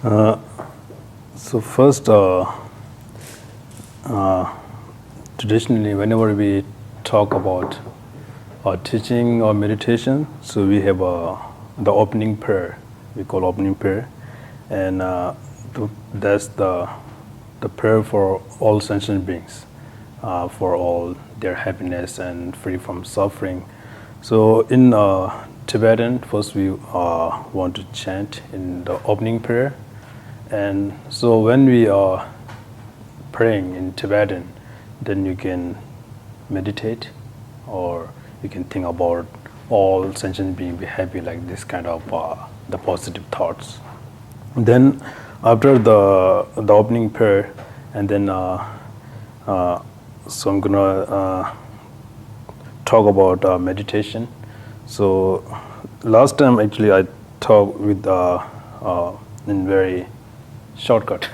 Uh, so first, traditionally, whenever we talk about teaching or meditation, so we have the opening prayer. We call opening prayer, and that's the prayer for all sentient beings, for all their happiness and free from suffering. So in Tibetan, first we want to chant in the opening prayer. And so when we are praying in Tibetan, then you can meditate or you can think about all sentient beings be happy, like this kind of the positive thoughts. Then after the opening prayer, and then so I'm gonna talk about meditation. So last time actually I talked with in very shortcut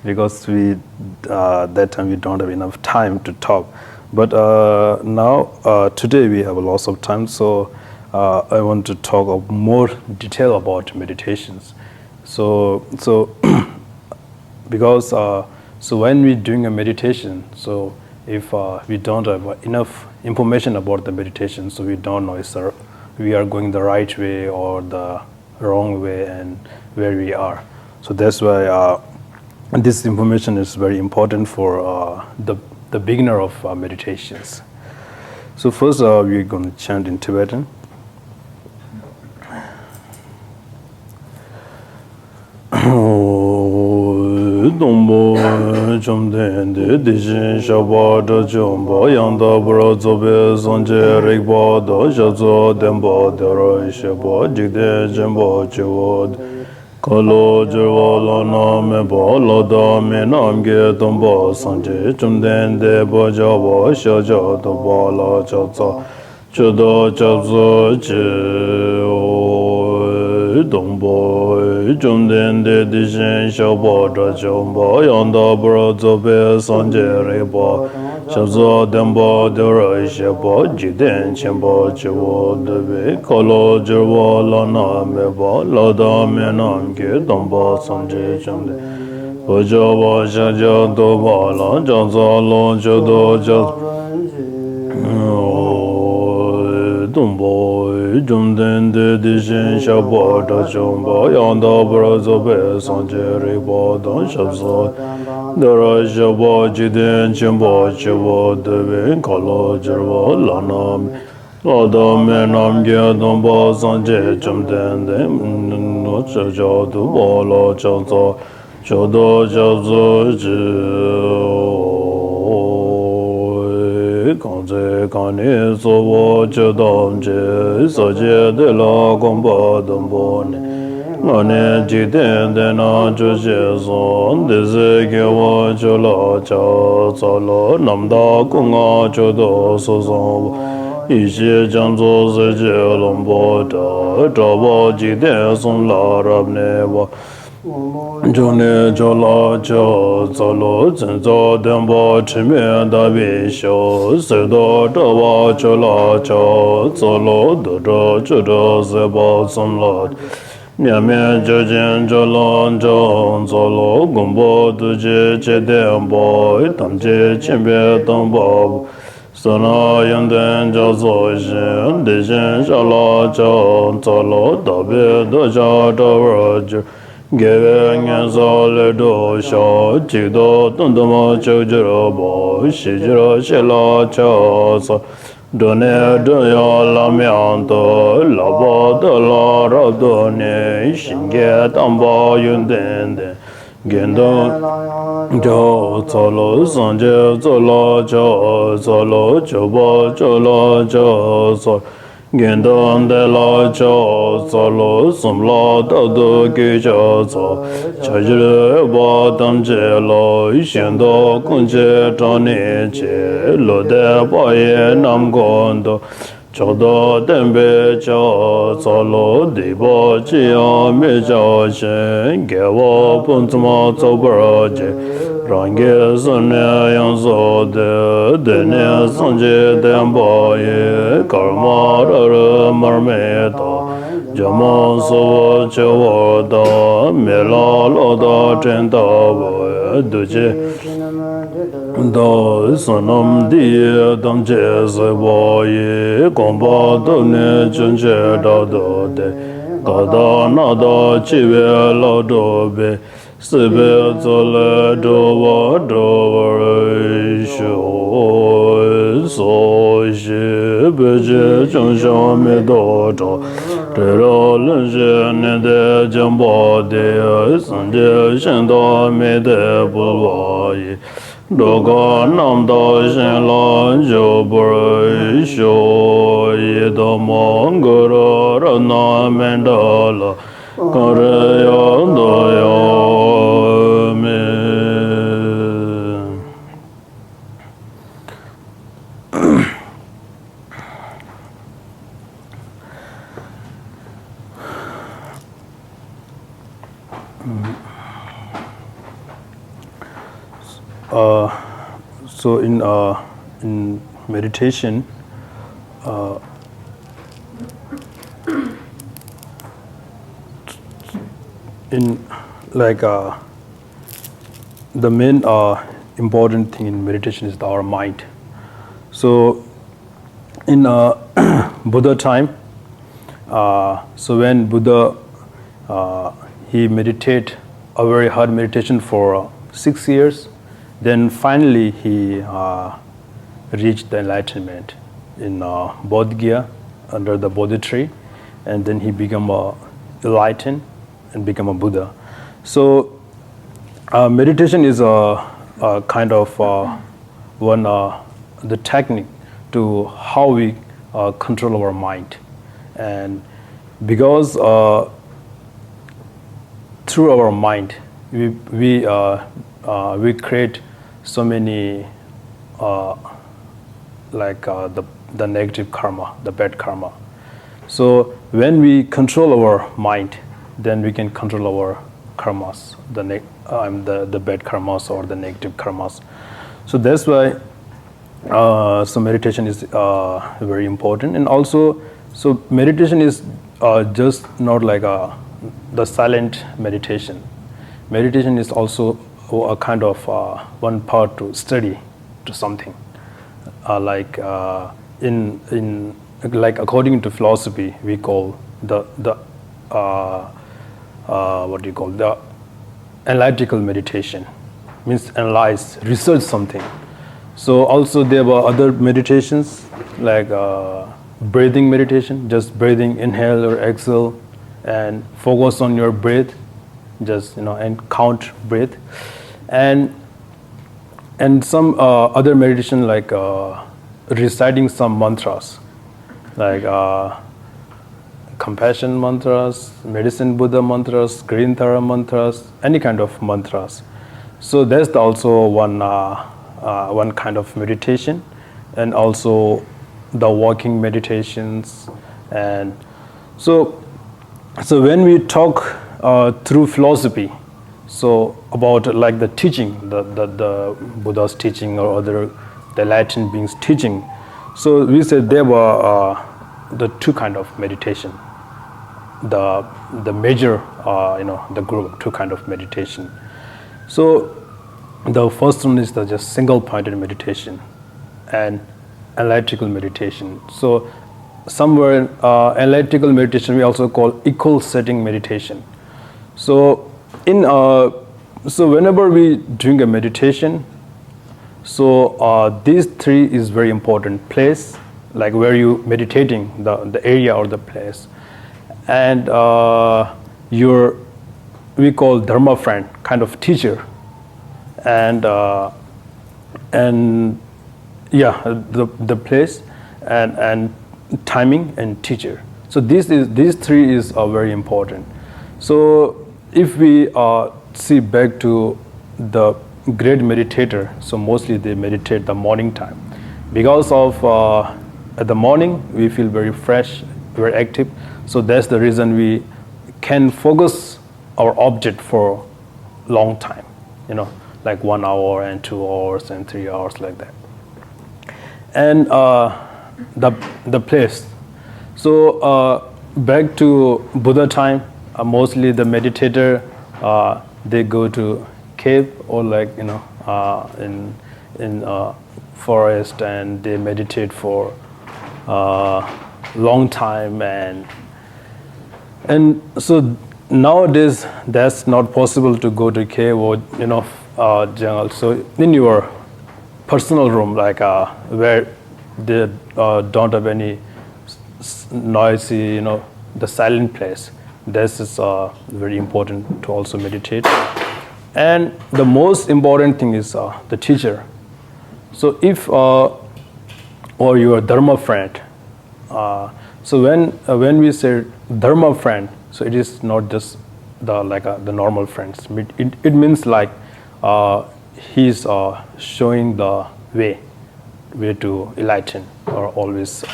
because we that time we don't have enough time to talk. But now today we have a lot of time, so I want to talk of more detail about meditations. So because so when we're doing a meditation, so if we don't have enough information about the meditation, so we don't know if we are going the right way or the wrong way and where we are. So that's why this information is very important for the beginner of meditations. So first we're going to chant in Tibetan. Dombo chomden de dijin shaba da jomba yanda bra zobe sonje rigba da shazo demba dara shaba jigde jemba chewod kalo jirwa la na me ba la da me nam ge domba sonje chomden de ba jaba shaja da ba la chaza chodo chazo Dombo Jumden de Dijin Shabo Da Jumbo Yanda Bro Zobe Sanje Reba Shazo Dembo Dura Shabo Jiden Chimbo Chiwo Debe Kolo Jirwa Lana Meba Lada Menam Ki Dombo Sanje Chumde Bojaba Shaja Doba Lan Janza Lon Chodo Dombo Jumden de Dijin Shabo Da Jumbo Yanda Brazo Be Sanje Riba Don Shabzo Dara Shabo Jiden Chimbo Chibo Debe Kalo Jirwa Lanam Lada Menam Gya Dombo Sanje Jumden de No Chaja Dubo La Chaza Chodo Chabzo Ji Kanze kani sobo chodam che saje de la gomba dombone ngane jiden de na choje son de ze ge wa chola cha salo namda kunga chodo so so ishe janzo se je lombo da trabo jiden son la rab ne wa Jone Jola Jo Zolo Zenzo Dembo Chime Dabi Sho Sedo Dawa Jola Jo Zolo Dodo Jodo Zebo Somlot Nyame Jojen Jolon Jon Zolo Gumbo Duje Chedembo Tamje Chimbe Tombo Sana Yanden Jozo Shin Dejen Shala Jo Zolo Dabi Doja Dawaj Geve ngenso le do sho jigdo tunduma chujiro bo shijiro shila chosa done doyo lamyanto labo do la rabdo ne shinge tamba yundende gendo jo zolo sanje zolo jo zolo chobo cholo jo so Gendon de la cho solo sumla da do ge cho so chajre ba dam je lo shen do kun je zhang ne che lo de ba ye nam gon do cho do den be cho solo de ba ji ya me cho shen ge wo pun zma zo bra je Rangi sunne yang so de ne sanje den ba ye karma ra mar me ta Jamon so chewa da me la lo da chen da wa du je da sonam di dam je se bo ye gong ba do ne chen che da do de ga da na da chi we la do be se be zo le do wa re shu so je be je chong shang me do do re ro len je ne de jang bo de san je shen do me de bu wa yi do ga nam do shen la jo bu re shu yi do mo ngo ro ra na men da la ka re yo do yo me. So in meditation, in like the main important thing in meditation is our mind. So in Buddha time, so when Buddha he meditate a very hard meditation for 6 years, then finally he reached the enlightenment in Bodh Gaya under the Bodhi tree, and then he became enlightened and become a Buddha. So meditation is a kind of the technique to how we control our mind, and because through our mind we create so many the negative karma, the bad karma. So when we control our mind, then we can control our karmas, the bad karmas or the negative karmas. So that's why so meditation is very important. And also, so meditation is just not like the silent meditation. Meditation is also a kind of one part to study to something, like according to philosophy we call the what do you call, the analytical meditation, means analyze, research something. So also there were other meditations like breathing meditation, just breathing, inhale or exhale, and focus on your breath, just and count breath, and some other meditation like reciting some mantras, like compassion mantras, medicine Buddha mantras, green Thara mantras, any kind of mantras. So that's also one kind of meditation, and also the walking meditations. And so when we talk through philosophy, so about like the teaching, the Buddha's teaching or other the Latin beings teaching, so we said there were the two kind of meditation, the major the group, two kind of meditation. So the first one is the just single pointed meditation and analytical meditation. So somewhere analytical meditation we also call equal setting meditation. So so whenever we doing a meditation, so these three is very important: place, like where you meditating, the area or the place, and we call dharma friend, kind of teacher, and the place and timing and teacher. So these three is very important. So if we see back to the great meditator, so mostly they meditate the morning time, because of at the morning we feel very fresh, very active. So that's the reason we can focus our object for long time, like 1 hour and 2 hours and 3 hours, like that. And the place. So back to Buddha time, mostly the meditator, they go to cave or like in forest, and they meditate for long time, and so nowadays that's not possible to go to cave or jungle. So in your personal room, like where they don't have any noisy, the silent place. This is very important to also meditate. And the most important thing is the teacher. So if or your dharma friend. So when we say dharma friend, so it is not just the normal friends. It means like he's showing the way to enlighten, or always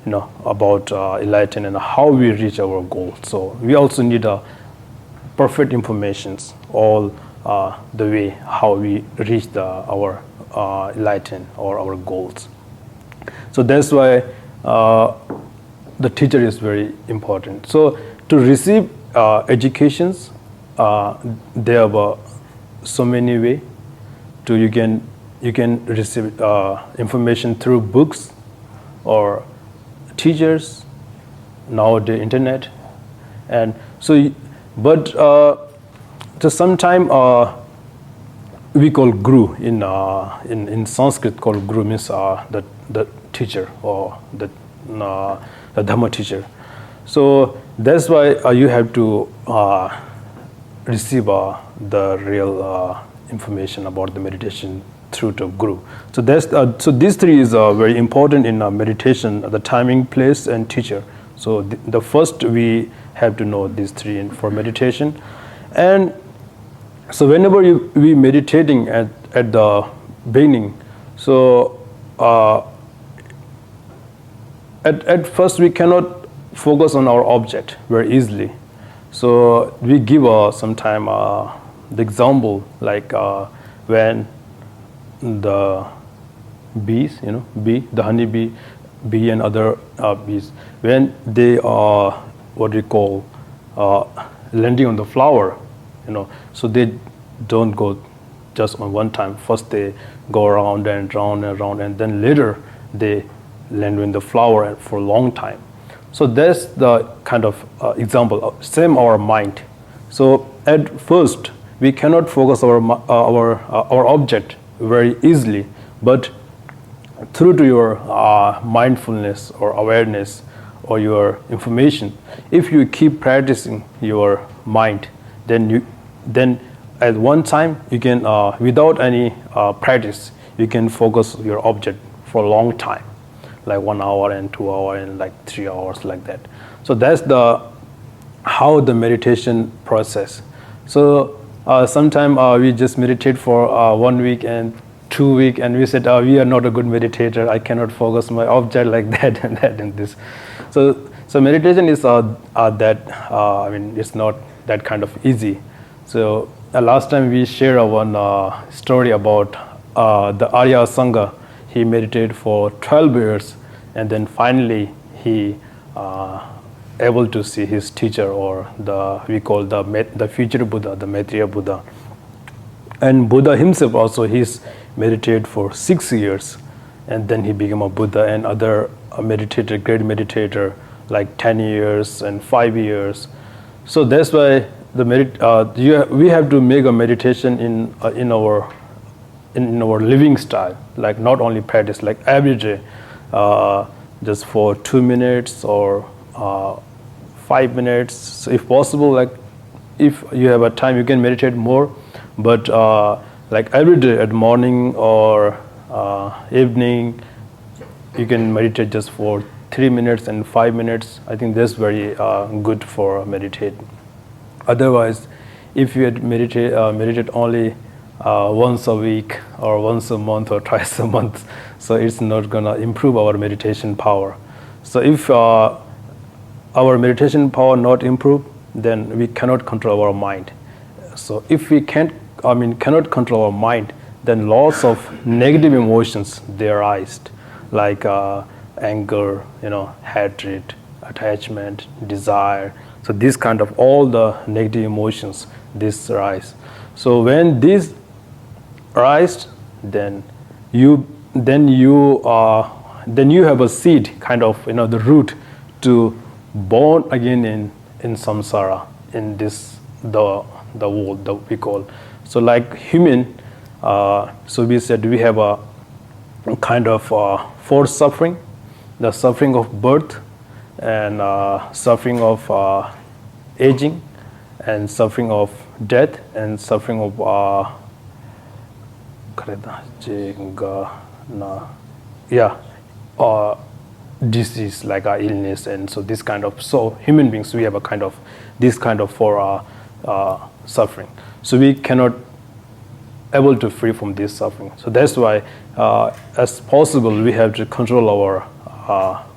about enlighten and how we reach our goal. So we also need perfect informations all the way how we reach our enlighten or our goals. So that's why the teacher is very important. So to receive educations, there are so many ways. You can receive information through books or teachers, nowadays internet, and so. But to sometime we call guru in Sanskrit. Called guru means the teacher or the dhamma teacher. So that's why you have to receive the real information about the meditation through to guru. So so these three is very important in meditation: the timing, place, and teacher. So the first we have to know these three for meditation. And so whenever we meditating at the beginning, so at first we cannot focus on our object very easily. So we give sometime the example, like when the bees, the honey bee and other bees, when they are what we call landing on the flower, so they don't go just on one time. First they go around and round and round, and then later they land in the flower for a long time. So that's the kind of example. Same our mind. So at first we cannot focus our object very easily, but through to your mindfulness or awareness or your information, if you keep practicing your mind, then at one time you can without any practice, you can focus your object for a long time, like 1 hour and 2 hours and like 3 hours, like that. So that's how the meditation process. So sometimes we just meditate for 1 week and 2 weeks, and we said we are not a good meditator. I cannot focus my object like that and that and this. So meditation is it's not that kind of easy. So last time we shared one story about the Arya Sangha. He meditated for 12 years, and then finally he able to see his teacher, or we call the future Buddha, the Maitreya Buddha. And Buddha himself also, he's meditated for 6 years, and then he became a Buddha. And other great meditator, like 10 years and 5 years. So that's why we have to make a meditation in our living style, like not only practice, like every day, just for 2 minutes or 5 minutes. So if possible, like if you have a time, you can meditate more, but like every day at morning or evening, you can meditate just for 3 minutes and 5 minutes. I think that's very good for meditate. Otherwise, if you meditate only once a week or once a month or twice a month, so it's not gonna improve our meditation power. So if our meditation power not improve, then we cannot control our mind. So if we cannot control our mind, then lots of negative emotions they arise, like anger, hatred, attachment, desire. So this kind of all the negative emotions, this rise. So when these rise, then you have a seed, kind of, the root to born again in samsara, in this the world that we call. So like human, so we said we have a kind of forced suffering, the suffering of birth, and suffering of aging, and suffering of death, and suffering of disease, like illness. And so this kind of, so human beings, we have a kind of this kind of for suffering. So we cannot able to free from this suffering. So that's why as possible we have to control our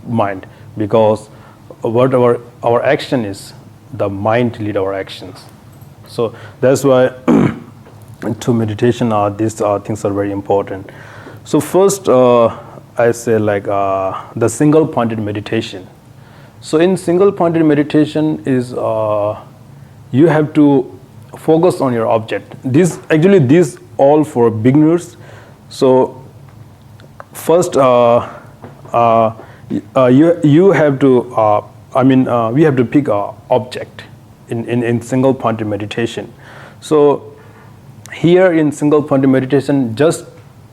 mind, because whatever our action is, the mind lead our actions. So that's why to meditation these things are very important. So first I say like the single pointed meditation. So in single pointed meditation is you have to focus on your object. This all for beginners. So first you have to we have to pick a object in single pointed meditation. So here in single pointed meditation, just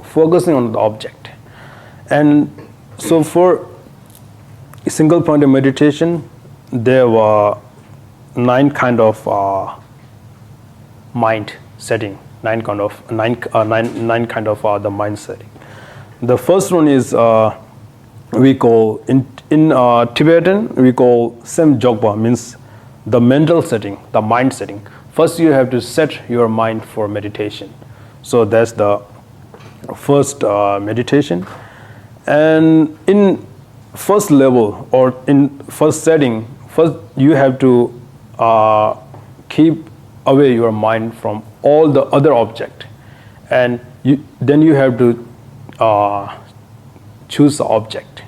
focusing on the object. And so for single pointed meditation, there were 9 kind of mind setting, 9 kind of the mind setting. The first one is we call in Tibetan we call Sem Jogpa, means the mental setting, the mind setting. First you have to set your mind for meditation. So that's the first meditation. And in first level or in first setting, first you have to keep away your mind from all the other object, and then you have to choose the object,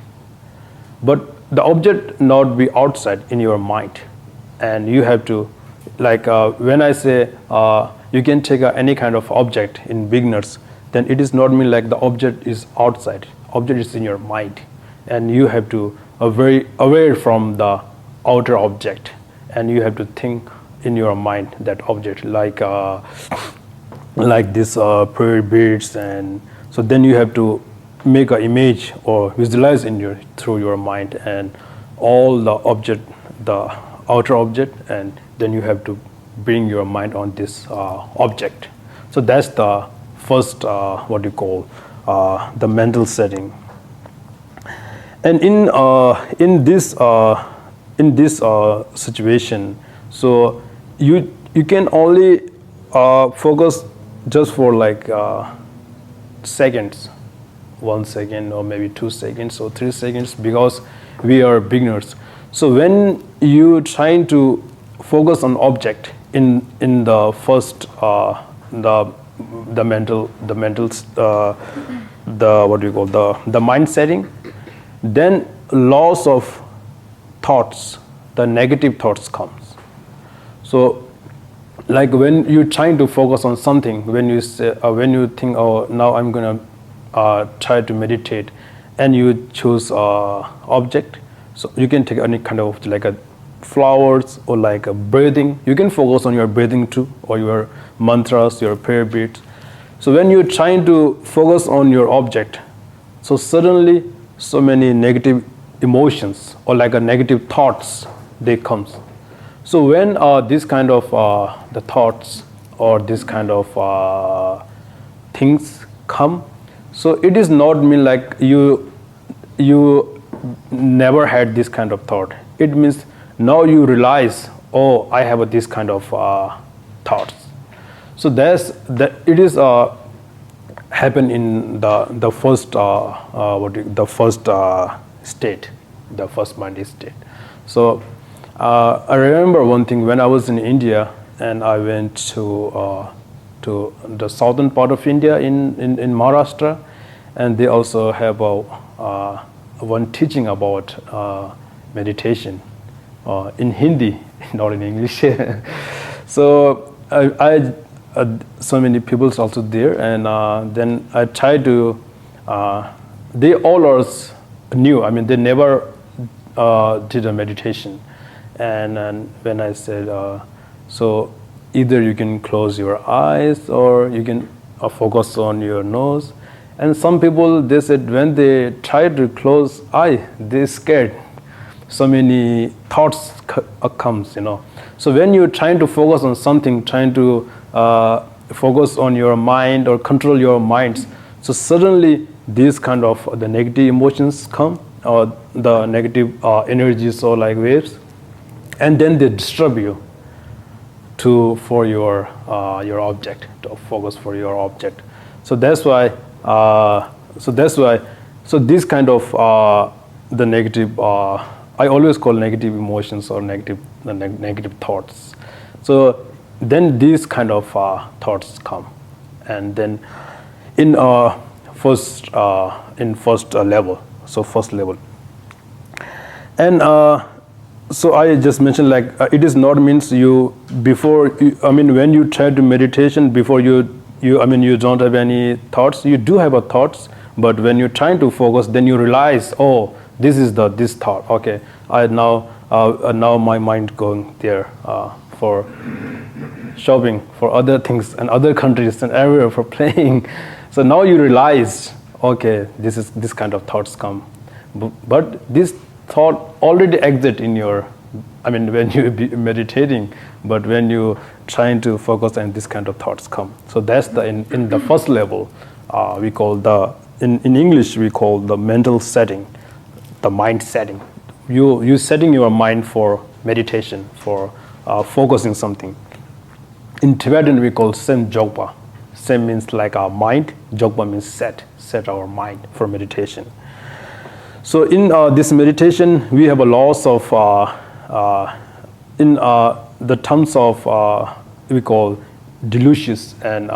but the object not be outside in your mind. And you have to, like when I say you can take any kind of object in beginners, then it is not mean like the object is outside, object is in your mind, and you have to very aware from the outer object, and you have to think in your mind that object, like this prayer beads. And so then you have to make an image or visualize through your mind and all the object, the outer object, and then you have to bring your mind on this object. So that's the first what you call the mental setting. And in this situation, so you can only focus just for like seconds, 1 second or maybe 2 seconds or 3 seconds, because we are beginners. So when you trying to focus on object in the first the mental what do you call the mind setting, then loss of thoughts, the negative thoughts comes. So like when you're trying to focus on something, when you say when you think, oh, now I'm gonna try to meditate, and you choose object, so you can take any kind of like a flowers or like a breathing. You can focus on your breathing too, or your mantras, your prayer beads. So when you're trying to focus on your object, so suddenly so many negative emotions or like a negative thoughts, they comes. So when this kind of the thoughts or this kind of things come, so it is not mean like you never had this kind of thought. It means now you realize, oh, I have this kind of thoughts. So it is happen in the first state, the first mind state. So I remember one thing when I was in India, and I went to the southern part of India in Maharashtra, and they also have one teaching about meditation in Hindi, not in English. So I so many people also there, and then I try to. They all are new. I mean, they never did a meditation, and when I said, so either you can close your eyes or you can focus on your nose. And some people, they said when they try to close eye, they're scared. So many thoughts comes, So when you're trying to focus on something, trying to focus on your mind or control your minds, so suddenly these kind of the negative emotions come, or the negative energies or like waves, and then they disturb you for your object, to focus for your object. So that's why. So this kind of the negative. I always call negative emotions or negative thoughts. So then these kind of thoughts come, and then in first level. So first level, and so I just mentioned like it is not means you before. When you try to meditation before you don't have any thoughts. You do have a thoughts, but when you're trying to focus, then you realize, oh, this is this thought. Okay, I now my mind going there for shopping, for other things and other countries and everywhere for playing. So now you realize, okay, this kind of thoughts come, but this thought already exit in your. When you be meditating, but when you trying to focus and this kind of thoughts come. So that's in the first level, we call in English we call the mental setting, the mind setting. You setting your mind for meditation, for focusing something. In Tibetan we call Sem Jogpa. Sem means like our mind, Jogpa means set our mind for meditation. So in this meditation we have a loss of in the terms of we call delusions and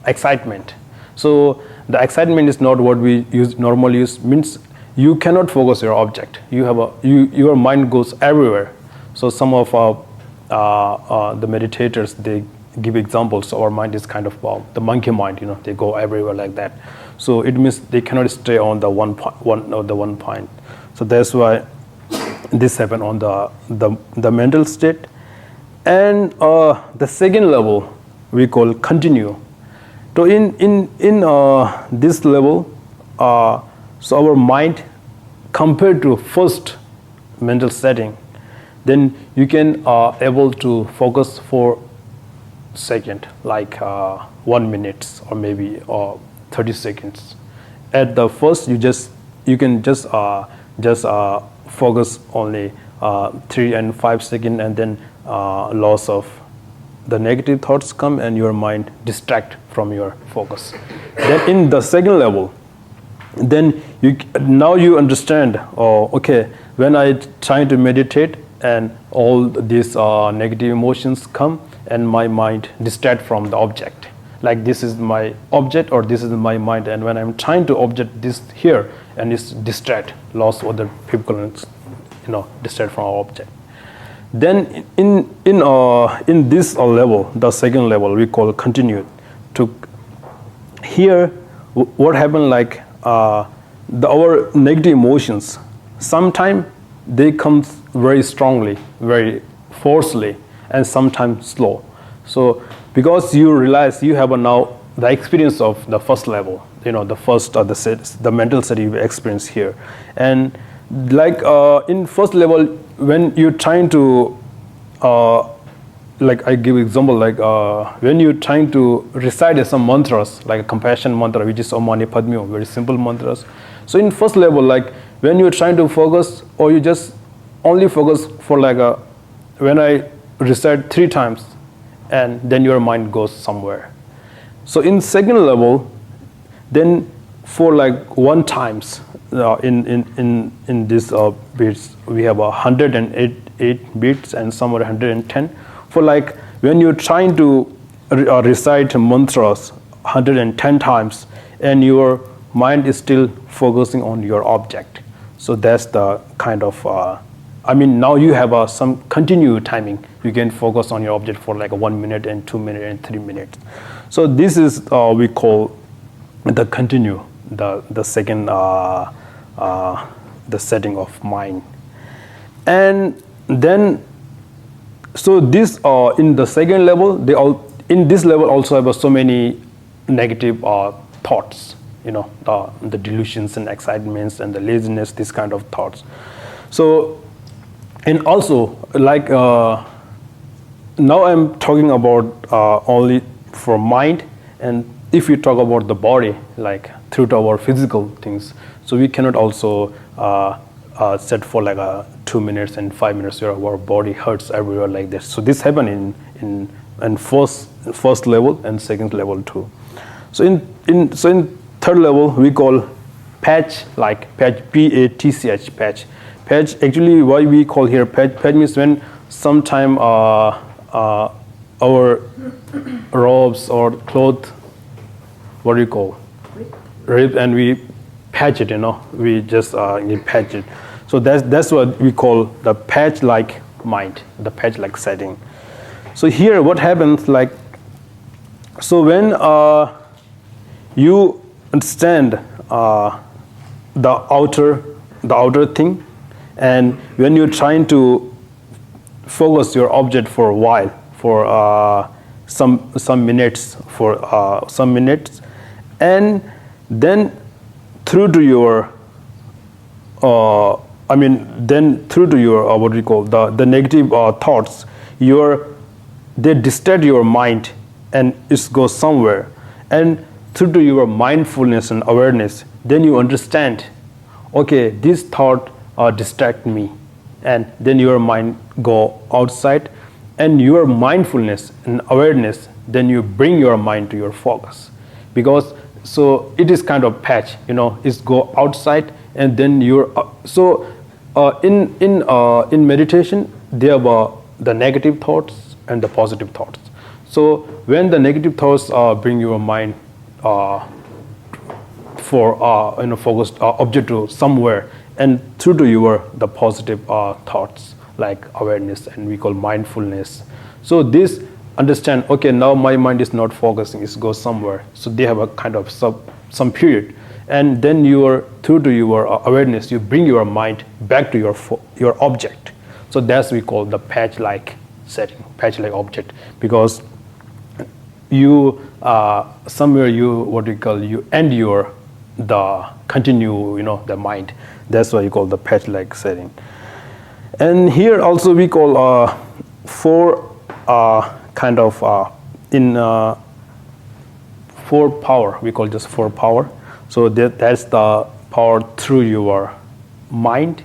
excitement. So the excitement is not what we normally use. Means you cannot focus your object. Your mind goes everywhere. So some of the meditators, they give examples. Our mind is kind of the monkey mind. They go everywhere like that. So it means they cannot stay on the one point. So that's why this happen on the mental state. And the second level we call continue. So in this level, so our mind compared to first mental setting, then you can able to focus for second, like 1 minute or maybe 30 seconds. At the first, you can just focus only 3 and 5 seconds, and then loss of the negative thoughts come and your mind distract from your focus. Then in the second level, then now you understand, okay, when I try to meditate and all these negative emotions come and my mind distract from the object. Like this is my object or this is my mind, and when I'm trying to object this here and it's distract, lost other people, distract from our object. Then in this level, the second level we call continued. To here, what happened like our negative emotions, sometimes they come very strongly, very forcefully, and sometimes slow. So because you realize you have now the experience of the first level, the first the mental state you experience here, and like in first level when you're trying to like I give example, like when you're trying to recite some mantras, like a compassion mantra, which is Om Mani Padme Hum, very simple mantras. So in first level, like when you're trying to focus, or you just only focus for like when I recite 3 times, and then your mind goes somewhere. So in second level, then for like 1 times in this beats, we have 108 beats and somewhere 110. For like when you're trying to recite mantras 110 times and your mind is still focusing on your object. So that's the kind of, now you have some continued timing. You can focus on your object for like 1 minute and 2 minutes and 3 minutes. So this is we call the continue, the second, the setting of mind. And then, so this in the second level, in this level also have so many negative thoughts, the delusions and excitements and the laziness, this kind of thoughts. So, and also like now I'm talking about only for mind, and if we talk about the body, like through to our physical things, so we cannot also set for like 2 minutes and 5 minutes where our body hurts everywhere like this. So this happen in first level and second level too. So in third level we call patch, like patch, PATCH, patch. Patch, actually why we call here patch means when sometime our robes or clothes, what do you call? Rib, and we patch it, we just patch it. So that's what we call the patch-like mind, the patch-like setting. So here what happens, like, so when you understand the outer thing, and when you're trying to focus your object for a while, for some minutes, and then through to your what we call the negative thoughts, they distract your mind and it goes somewhere, and through to your mindfulness and awareness, then you understand, okay, this thought distract me, and then your mind go outside, and your mindfulness and awareness, then you bring your mind to your focus, because so it is kind of patch, it's go outside, and then you're in meditation there are the negative thoughts and the positive thoughts. So when the negative thoughts bring your mind for focused object to somewhere, and through to the positive thoughts like awareness, and we call mindfulness. So this understand, okay, now my mind is not focusing, it goes somewhere. So they have a kind of some period, and then through to your awareness, you bring your mind back to your object. So that's we call the patch-like setting, patch-like object, because you somewhere you end the continue the mind. That's why you call the patch-like setting. And here also we call four kind of four power. We call just four power. So that's the power through your mind,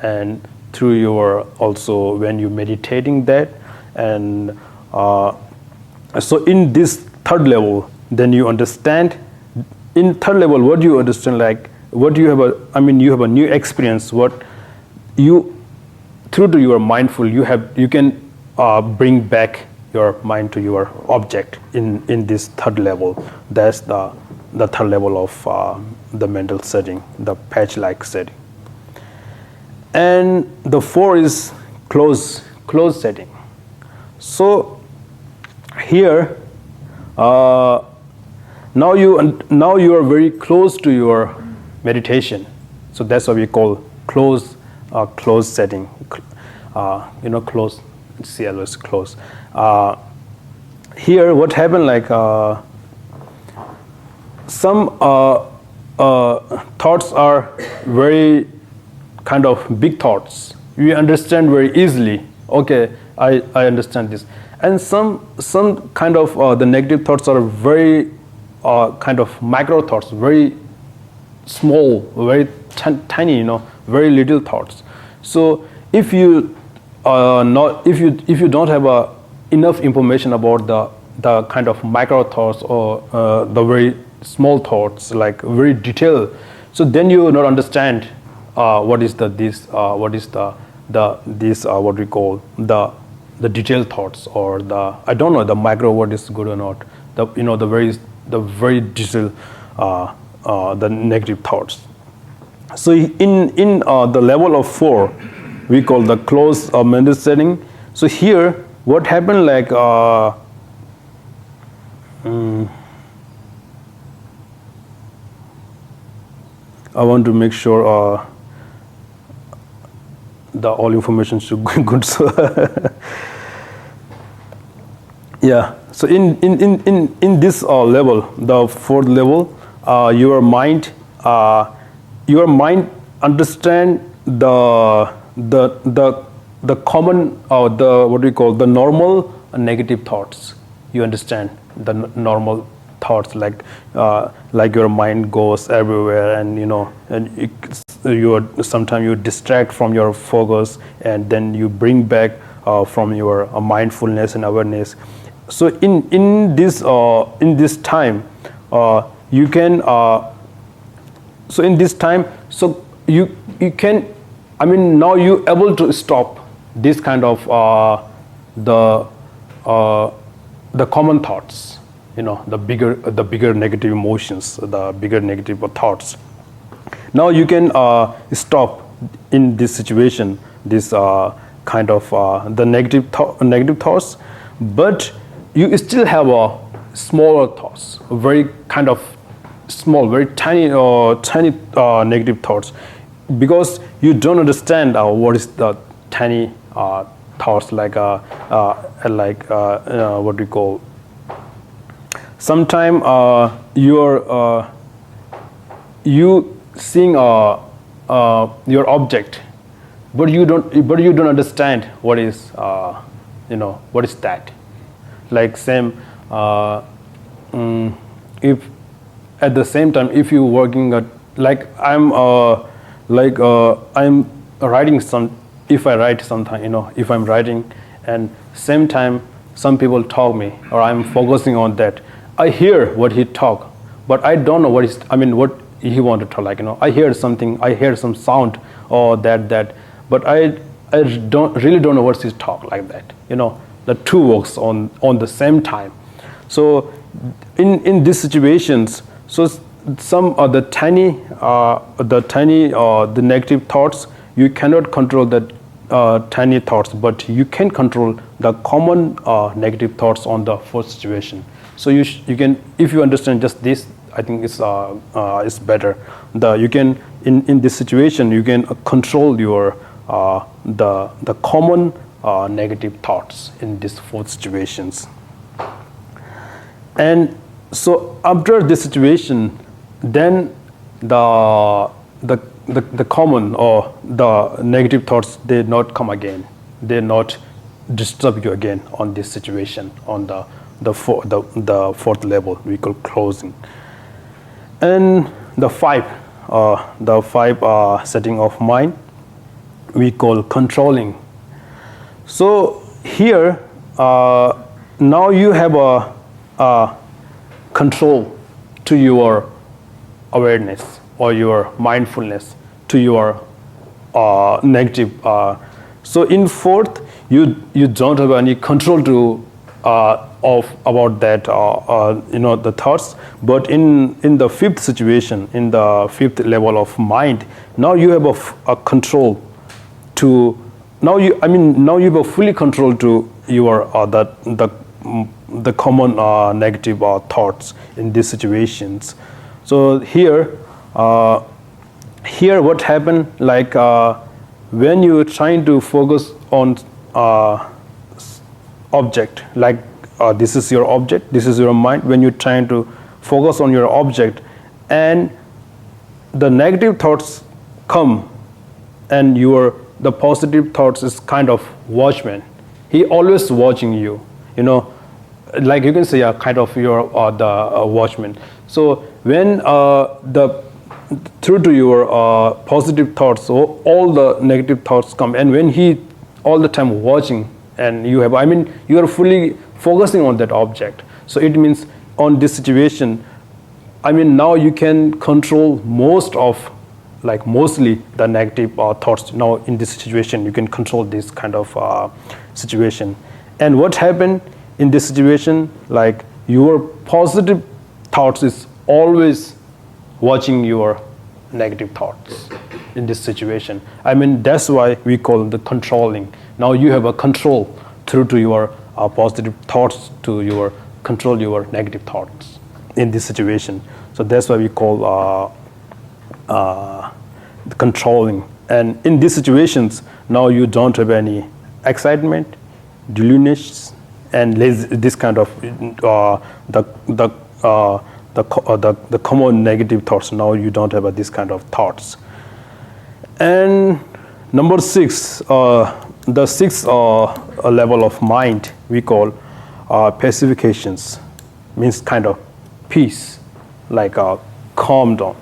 and through your also when you meditating that, and so in this third level, then you understand. In third level, what do you understand? Like what you have you have a new experience. What you through to your mindful, you can bring back your mind to your object in this third level. That's the third level of the mental setting, the patch-like setting. And the four is close setting. So here now you are very close to your meditation. So that's what we call close setting. Close. CL is close. Here, what happened? Like some thoughts are very kind of big thoughts. We understand very easily. Okay, I understand this. And some kind of the negative thoughts are very kind of micro thoughts, very small, very tiny, very little thoughts. So if you if you don't have enough information about the kind of micro thoughts or the very small thoughts, like very detailed, so then you will not understand what is what we call the detailed thoughts, or I don't know the micro what is good or not, the very detailed the negative thoughts. So in the level of 4, we call the closed mental setting. So here, what happened, like I want to make sure the all information should be good. So yeah. So in this level, the 4th level, your mind understand the common the what we call the normal negative thoughts. You understand the normal thoughts, like your mind goes everywhere, and and sometimes you distract from your focus, and then you bring back from your mindfulness and awareness. So in this time, you can so in this time, so you can, now you able to stop this kind of the common thoughts, the bigger negative emotions, the bigger negative thoughts. Now you can stop in this situation, this kind of the negative thoughts, but you still have a smaller thoughts, very kind of small, very tiny negative thoughts, because you don't understand what is the tiny thoughts, like what we call. Sometimes you seeing your object, but you don't understand what is what is that. Like same, if at the same time, if you working at, like I'm writing some, if I write something, if I'm writing, and same time some people talk me, or I'm focusing on that, I hear what he talk, but I don't know what is, what he want to talk, like, I hear something, I hear some sound, or that, but I really don't know what's his talk, like that, the two works on the same time. So in these situations, so some of the negative thoughts, you cannot control the tiny thoughts, but you can control the common negative thoughts on the 4th situation. So you can, if you understand just this, I think it's better. You can in this situation, you can control your the common negative thoughts in these 4 situations. And so after this situation, then the common or the negative thoughts, they not come again. They not disturb you again on this situation, on the 4th level we call closing. And the 5 setting of mind we call controlling. So here now you have a control to your awareness or your mindfulness, to your negative. So in 4th, you don't have any control to about that the thoughts. But in the 5th situation, in the 5th level of mind, now you have a control to, now you have a fully control to your the common negative thoughts in these situations. So here what happened, like when you are trying to focus on object, like this is your object, this is your mind, when you're trying to focus on your object and the negative thoughts come, and the positive thoughts is kind of watchman. He always watching you, like you can say kind of your the watchman. So when through to your positive thoughts, so all the negative thoughts come, and when he all the time watching, and you have, you are fully focusing on that object. So it means on this situation, now you can control mostly the negative thoughts. Now in this situation, you can control this kind of situation. And what happened in this situation, like your positive thoughts is always watching your negative thoughts. in this situation. I mean, that's why we call the controlling. Now you have a control through to your positive thoughts to your control your negative thoughts in this situation. So that's why we call the controlling. And in these situations, now you don't have any excitement, delusions, and this kind of the common negative thoughts. Now you don't have this kind of thoughts. And number 6, the 6th level of mind we call pacifications, means kind of peace, like calm down.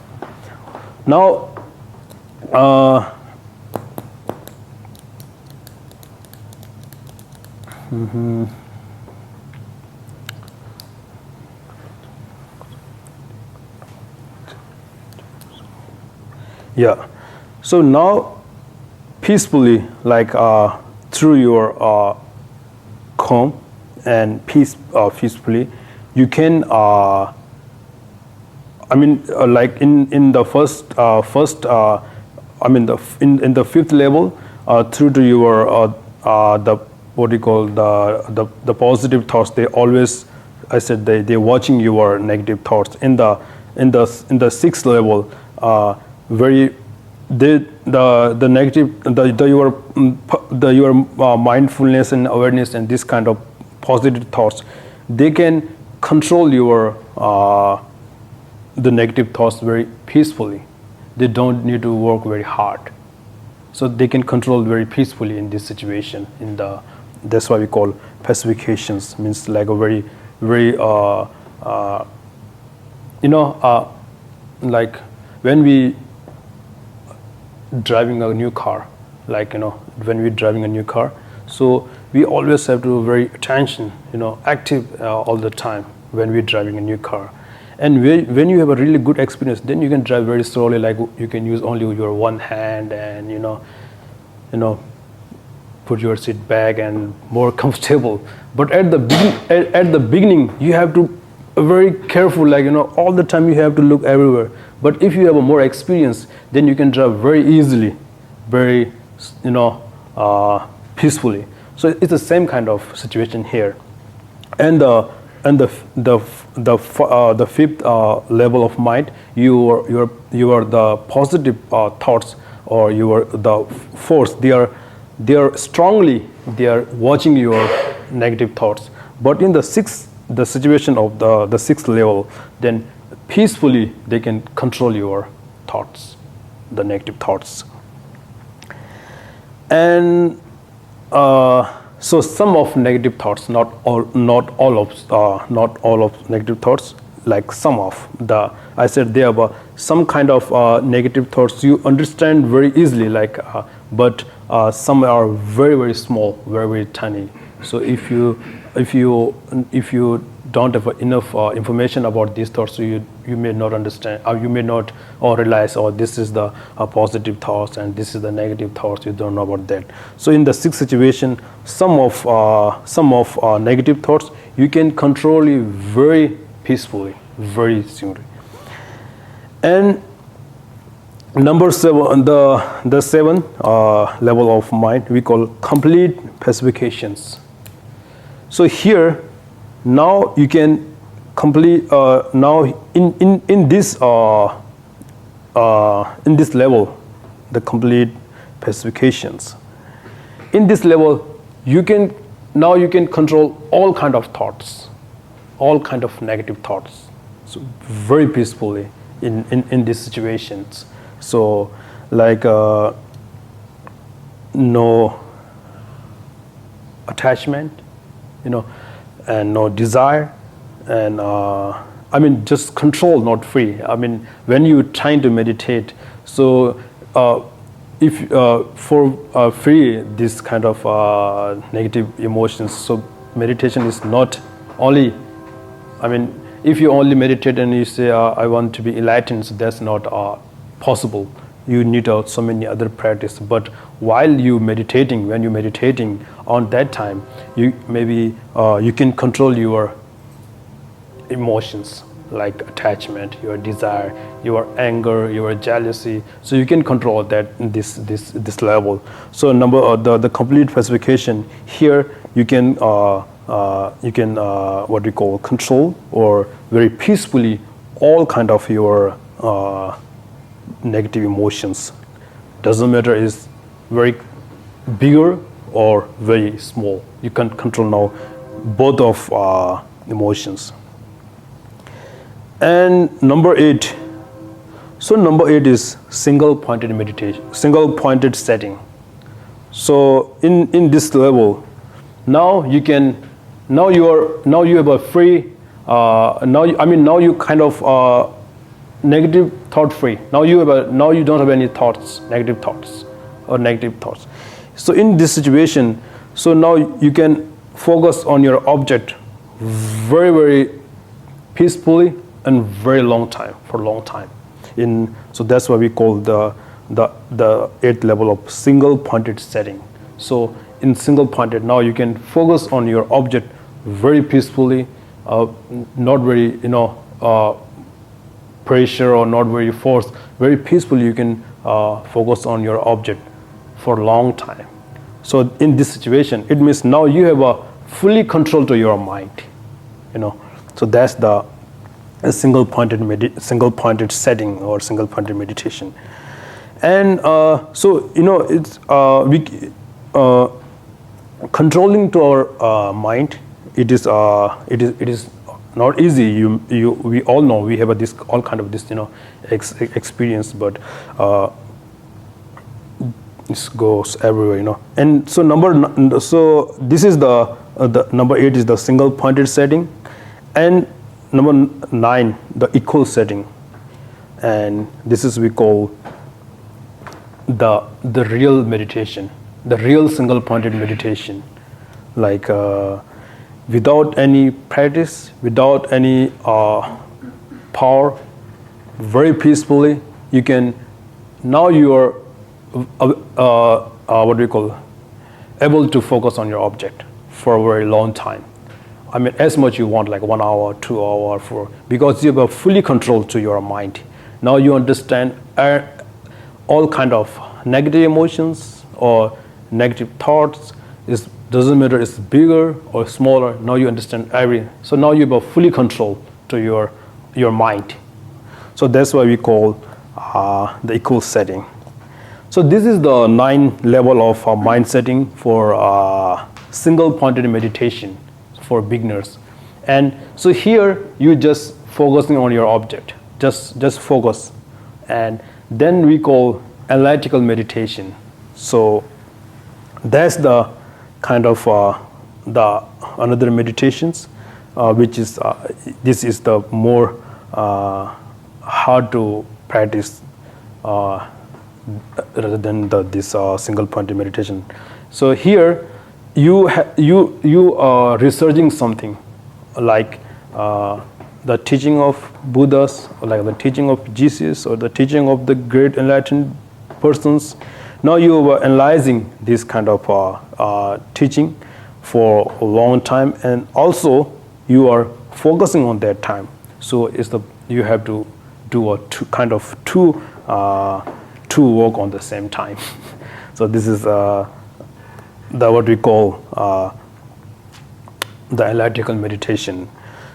Now, yeah. So now, peacefully, like through your calm and peacefully, you can. I mean, like in the first I mean in the 5th level, through to your the what do you call the positive thoughts. They always, I said they're watching your negative thoughts. In the 6th level, the negative your mindfulness and awareness and this kind of positive thoughts, they can control your the negative thoughts very peacefully. They don't need to work very hard, so they can control very peacefully in this situation. That's why we call pacifications, means like a very like when we driving a new car, like when we're driving a new car, so we always have to be very attention, active all the time when we're driving a new car. And when you have a really good experience, then you can drive very slowly, like you can use only your one hand and put your seat back and more comfortable. But at the beginning, you have to very careful, like all the time you have to look everywhere. But if you have a more experience, then you can drive very easily, very peacefully. So it's the same kind of situation here. And the 5th level of mind, you are the positive thoughts, or you are the force. They are strongly watching your negative thoughts. But in the situation of the 6th level, then peacefully they can control your thoughts, the negative thoughts. And so some of negative thoughts, not all of negative thoughts, like some of I said there are some kind of negative thoughts you understand very easily, like but some are very, very small, very, very tiny. So if you don't have enough information about these thoughts, so you may not understand, or you may not realize, this is the positive thoughts and this is the negative thoughts. You don't know about that. So in the 6th situation, some of negative thoughts you can control it very peacefully, very simply. And number 7, the 7th level of mind we call complete pacifications. So here, now you can complete now in this level, the complete pacifications. In this level, you can control all kind of thoughts, all kind of negative thoughts, so very peacefully in these situations. So like no attachment, and no desire, and just control, not free. When you're trying to meditate, so if for free this kind of negative emotions, so meditation is not only, if you only meditate and you say I want to be enlightened, so that's not possible. You need so many other practice. But while when you're meditating on that time, you can control your emotions, like attachment, your desire, your anger, your jealousy. So you can control that in this level. So the complete specification here, you can what we call control or very peacefully all kind of your negative emotions. Doesn't matter is very bigger or very small. You can control now both of emotions. And number 8. So number 8 is single pointed meditation, single pointed setting. So in this level, now you have a free. Now you kind of negative thought free. Now you don't have any thoughts, negative thoughts. So in this situation, so now you can focus on your object very, very peacefully and for a long time. So that's why we call the 8th level of single pointed setting. So in single pointed, now you can focus on your object very peacefully, not very pressure or not very force. Very peacefully you can focus on your object for a long time. So in this situation, it means now you have a fully control to your mind. So that's the single pointed setting or single pointed meditation. And so it's controlling to our mind. It is not easy. We all know we have all kind of this experience, but this goes everywhere. And so this is the number 8 is the single pointed setting, and number 9 the equal setting, and this is we call the real meditation, the real single pointed meditation, like without any practice, without any power, very peacefully you can. Now you are what we call able to focus on your object for a very long time. As much you want, like 1 hour, 2 hours, because you have fully control to your mind. Now you understand all kind of negative emotions or negative thoughts. It doesn't matter it's bigger or smaller. Now you understand everything. So now you have fully control to your mind. So that's why we call the equal setting. So this is the 9 level of mind setting for single pointed meditation for beginners. And so here you just focusing on your object, just focus. And then we call analytical meditation. So that's the kind of the another meditations, which is this is the more hard to practice rather than this single pointed meditation. So here you are researching something like the teaching of Buddhas, or like the teaching of Jesus, or the teaching of the great enlightened persons. Now you are analyzing this kind of teaching for a long time, and also you are focusing on that time. So you have to do two work on the same time. So this is what we call the analytical meditation.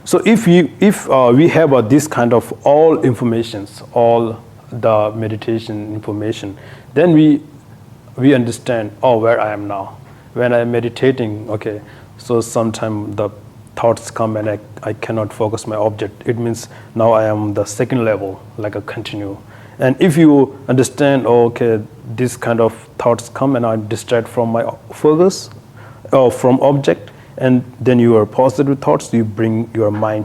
So if we have this kind of all informations, all the meditation information, then we understand, where I am now. When I'm meditating, okay, so sometimes the thoughts come and I cannot focus my object. It means now I am the second level, like a continue. And if you understand, okay, this kind of thoughts come and I distract from my focus or from object, and then your positive thoughts, you bring your mind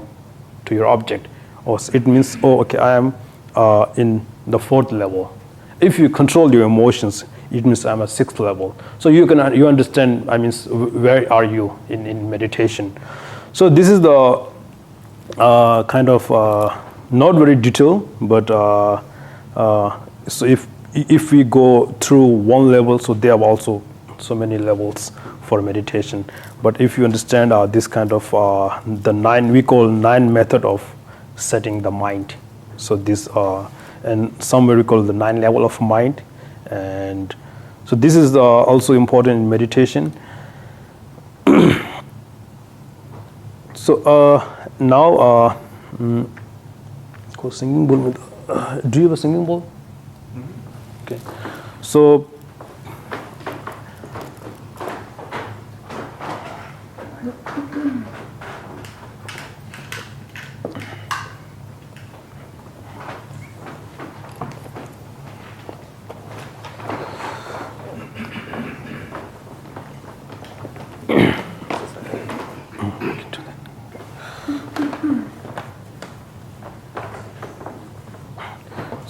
to your object. Or it means, okay, I am in the 4th level. If you control your emotions, it means I'm at 6th level. So you understand, where are you in meditation. So this is the kind of not very detailed, but so if we go through one level, so there are also so many levels for meditation. But if you understand this kind of the 9 method of setting the mind. So this, and somewhere we call the 9 level of mind. And so this is also important in meditation. So now, singing bowl. Do you have a singing bowl? Mm-hmm. Okay. So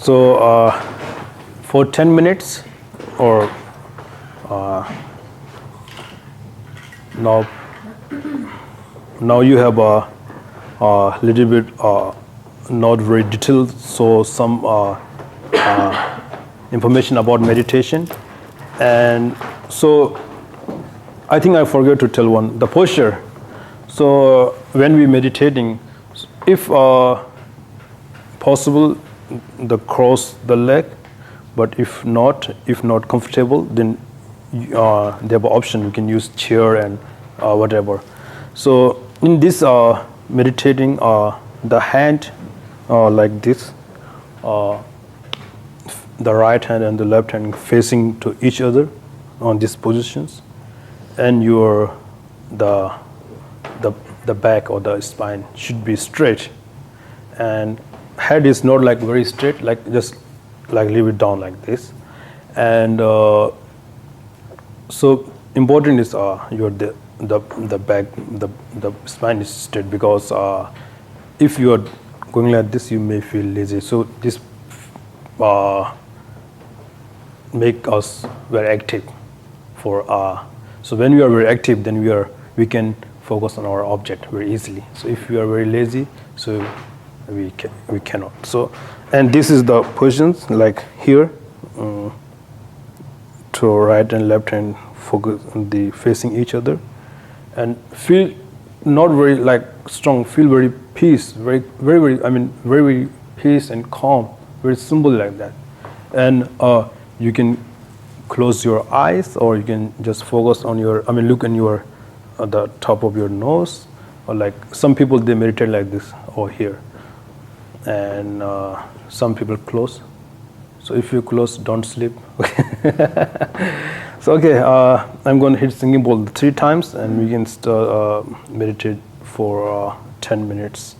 So for 10 minutes, or now you have a little bit not very detailed, so some information about meditation. And so I think I forgot to tell one, the posture. So when we meditating, if possible, the cross the leg, but if not comfortable, then they have an option. You can use chair and whatever. So in this meditating, the hand like this, the right hand and the left hand facing to each other on these positions, and your the back or the spine should be straight, and head is not like very straight, like just like leave it down like this. And so important is your the back, the spine is straight, because if you are going like this, you may feel lazy. So this make us very active for so when we are very active, then we can focus on our object very easily. So if we are very lazy, so we cannot. So, and this is the positions, like here, to right and left hand focus on the facing each other, and feel not very like strong, feel very peace, very peace and calm, very simple like that. And you can close your eyes, or you can just focus on your, look in your the top of your nose, or like some people they meditate like this or here. And some people close. So if you close, don't sleep. So okay, I'm going to hit singing bowl 3 times, and we can meditate for 10 minutes.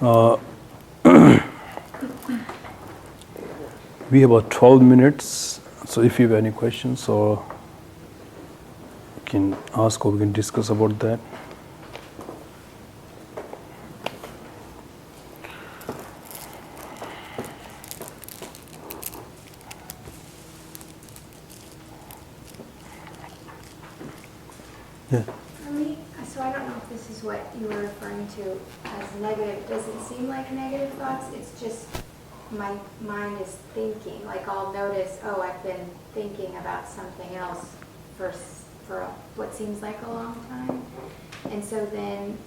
Uh, we have about 12 minutes, so if you have any questions, or you can ask or we can discuss about that. Yeah. For me, so I don't know if this is what you were referring to as negative. It doesn't seem like negative thoughts. It's just my mind is thinking. Like I'll notice, oh, I've been thinking about something else for what seems like a long time. And so then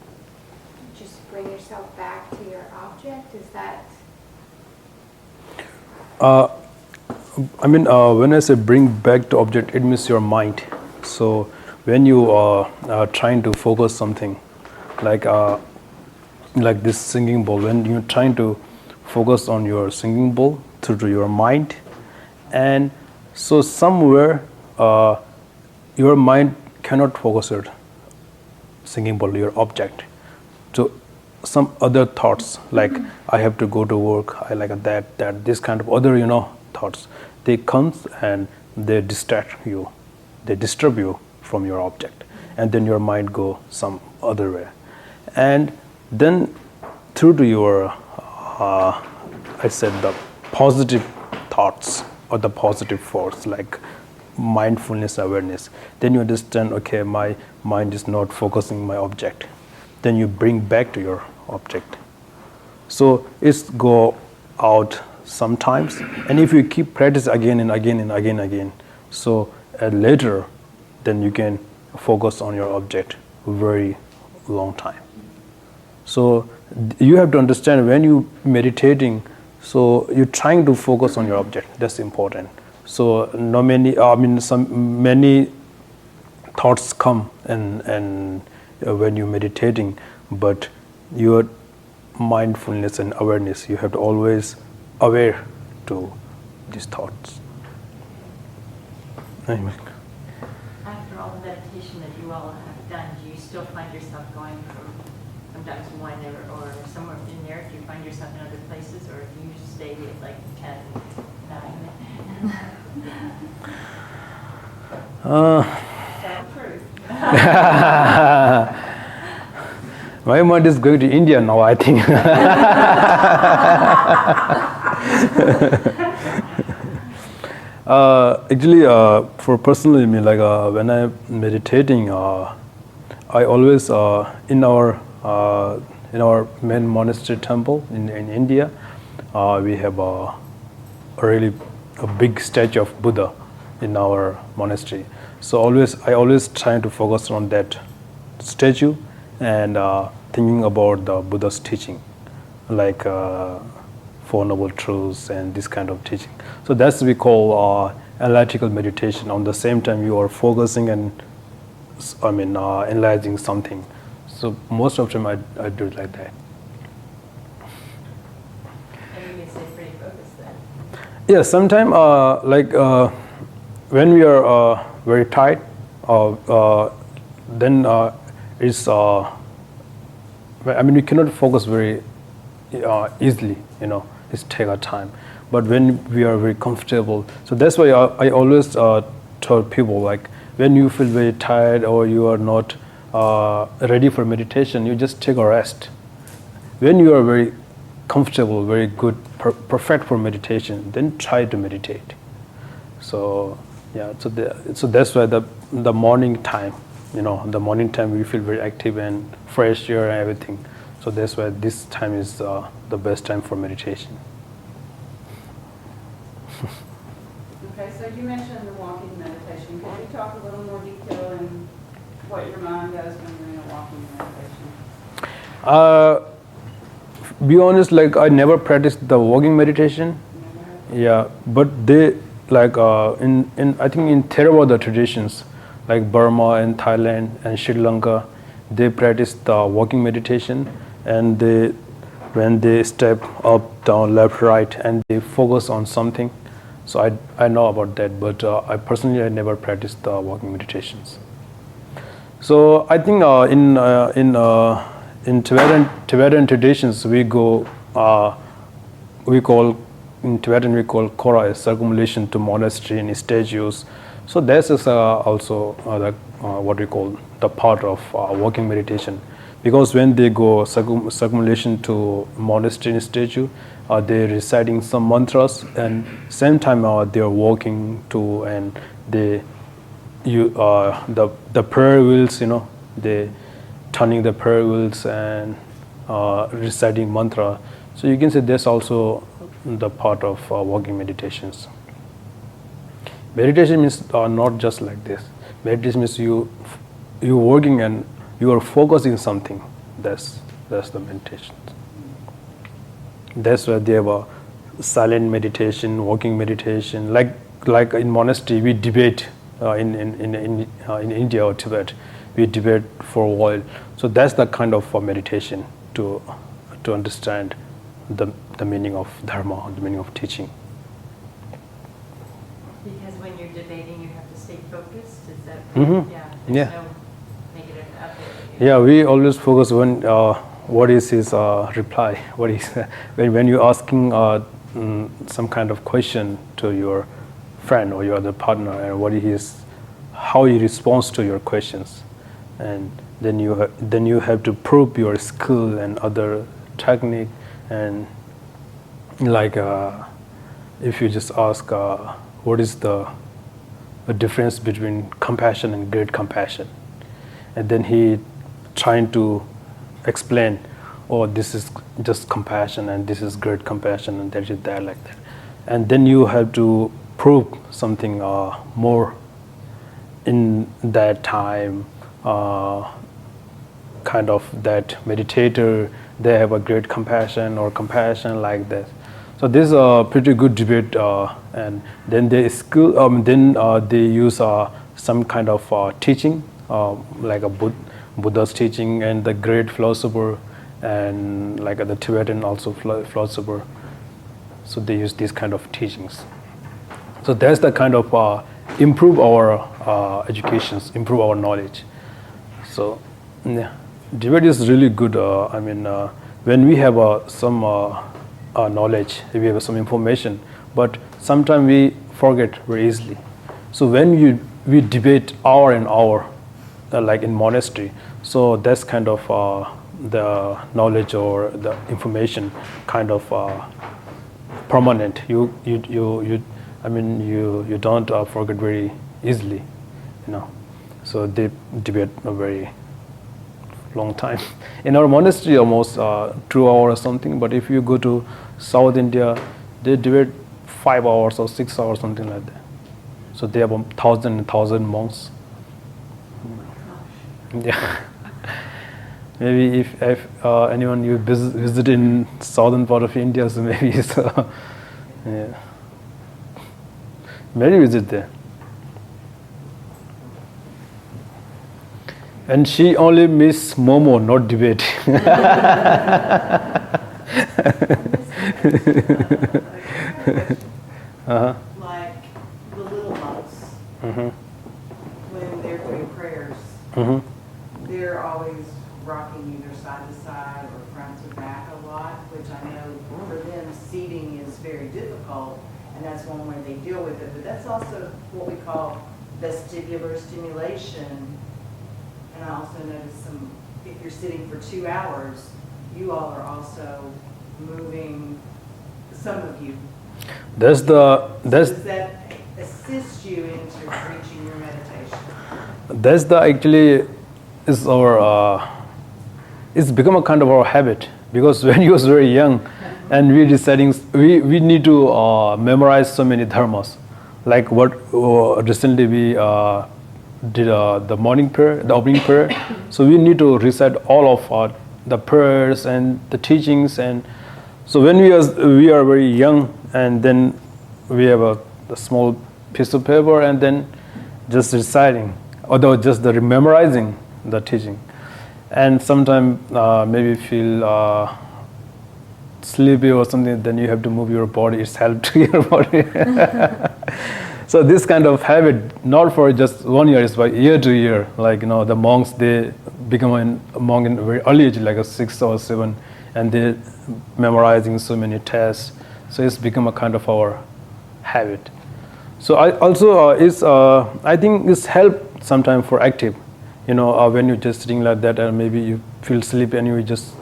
just bring yourself back to your object. Is that? When I say bring back to object, it means your mind. So when you are trying to focus something, like this singing bowl, when you're trying to focus on your singing bowl through your mind, and so somewhere your mind cannot focus your singing bowl, your object, to some other thoughts, like I have to go to work, I like that this kind of other thoughts. They come and they distract you, they disturb you from your object, and then your mind go some other way, and then through to your I said the positive thoughts or the positive force, like mindfulness, awareness, then you understand, okay, my mind is not focusing my object, then you bring back to your object. So it's go out sometimes, and if you keep practice again and again and again, so later then you can focus on your object very long time. So you have to understand, when you meditating, so you're trying to focus on your object. That's important. So many thoughts come and when you're meditating, but your mindfulness and awareness, you have to always aware to these thoughts. Anyway. After all the meditation that you all have done, do you still find yourself going from sometimes one or somewhere in there? Do you find yourself in other places, or do you stay at like 10, 9? Tell the truth. My mind is going to India now, I think. Actually, for personally me, like when I'm meditating, I always in our main monastery temple in India, we have a really big statue of Buddha in our monastery. So I always try to focus on that statue and thinking about the Buddha's teaching, like Four Noble Truths and this kind of teaching. So that's we call analytical meditation. On the same time, you are focusing and analyzing something. So most of the time, I do it like that. And you can stay pretty focused then. Yeah, sometimes when we are very tight, then it's we cannot focus very easily. It's take our time. But when we are very comfortable, so that's why I always tell people, like when you feel very tired or you are not ready for meditation, you just take a rest. When you are very comfortable, very good, perfect for meditation, then try to meditate. So yeah, so that's why the morning time, the morning time we feel very active and fresh air and everything. So that's why this time is the best time for meditation. Okay, so you mentioned the walking meditation. Could you talk a little more detail in what your mind does when you're in a walking meditation? Be honest, like I never practiced the walking meditation. Yeah, but they like in I think in Theravada traditions, like Burma and Thailand and Sri Lanka, they practice the walking meditation, and when they step up, down, left, right, and they focus on something. So I know about that, but I personally never practiced the walking meditations. So I think in Tibetan traditions, we call in Tibetan we call Kora a circumambulation to monastery and statues. So this is also what we call the part of walking meditation, because when they go circumambulation to monastery and statue, they're reciting some mantras, and same time they are walking to, and the prayer wheels, they turning the prayer wheels and reciting mantra. So you can say that's also the part of walking meditations. Meditation means not just like this. Meditation means you're working and you are focusing something. That's the meditation. That's why they have a silent meditation, walking meditation. Like in monastery, we debate in India or Tibet. We debate for a while. So that's the kind of meditation to understand the meaning of dharma, the meaning of teaching. Because when you're debating, you have to stay focused. Is that Mm-hmm. yeah? Yeah. There's no negative up there. Yeah, we always focus on what is his reply. What is when you're asking some kind of question to your friend or your other partner, and what is how he responds to your questions, and then you have to prove your skill and other technique, and like if you just ask what is the difference between compassion and great compassion, and then he trying to explain, oh, this is just compassion and this is great compassion and that is that, like that, and then you have to prove something more in that time, kind of that meditator, they have a great compassion or compassion like that. So this is a pretty good debate, and then they use some kind of teaching, like a Buddha's teaching and the great philosopher, and like the Tibetan also philosopher. So they use these kind of teachings. So that's the kind of improve our educations, improve our knowledge. So yeah, debate is really good. When we have some knowledge, we have some information, but sometimes we forget very easily. So when we debate hour and hour, like in monastery, so that's kind of the knowledge or the information kind of permanent. You don't forget very easily, So they debate a very long time. In our monastery, almost 2 hours or something. But if you go to South India, they debate 5 hours or 6 hours, something like that. So they have 1,000 monks. Yeah. Maybe if anyone you visit in southern part of India, so maybe it's yeah. Maybe visit there. And she only miss Momo, not debate. Uh-huh. Like the little monks, Mm-hmm. when they're doing prayers, Mm-hmm. they're always rocking either side to side or front to back a lot, which I know for them seating is very difficult, and that's one way they deal with it. But that's also what we call vestibular stimulation. And I also noticed if you're sitting for 2 hours, you all are also moving, some of you. Does Does that assist you into reaching your meditation? that's the actually is our it's become a kind of our habit, because when you was very young and we deciding we need to memorize so many dharmas, like what recently we did the morning prayer, the opening prayer. So we need to recite all of the prayers and the teachings, and so when we are very young, and then we have a small piece of paper and then just reciting, although just the memorizing the teaching, and sometimes maybe feel sleepy or something, then you have to move your body. It's help to your body. So this kind of habit, not for just 1 year, it's by year to year. Like, the monks, they become a monk in a very early age, like a 6 or 7, and they're memorizing so many tests. So it's become a kind of our habit. So I also, I think it's help sometimes for active. When you're just sitting like that and maybe you feel sleepy and you just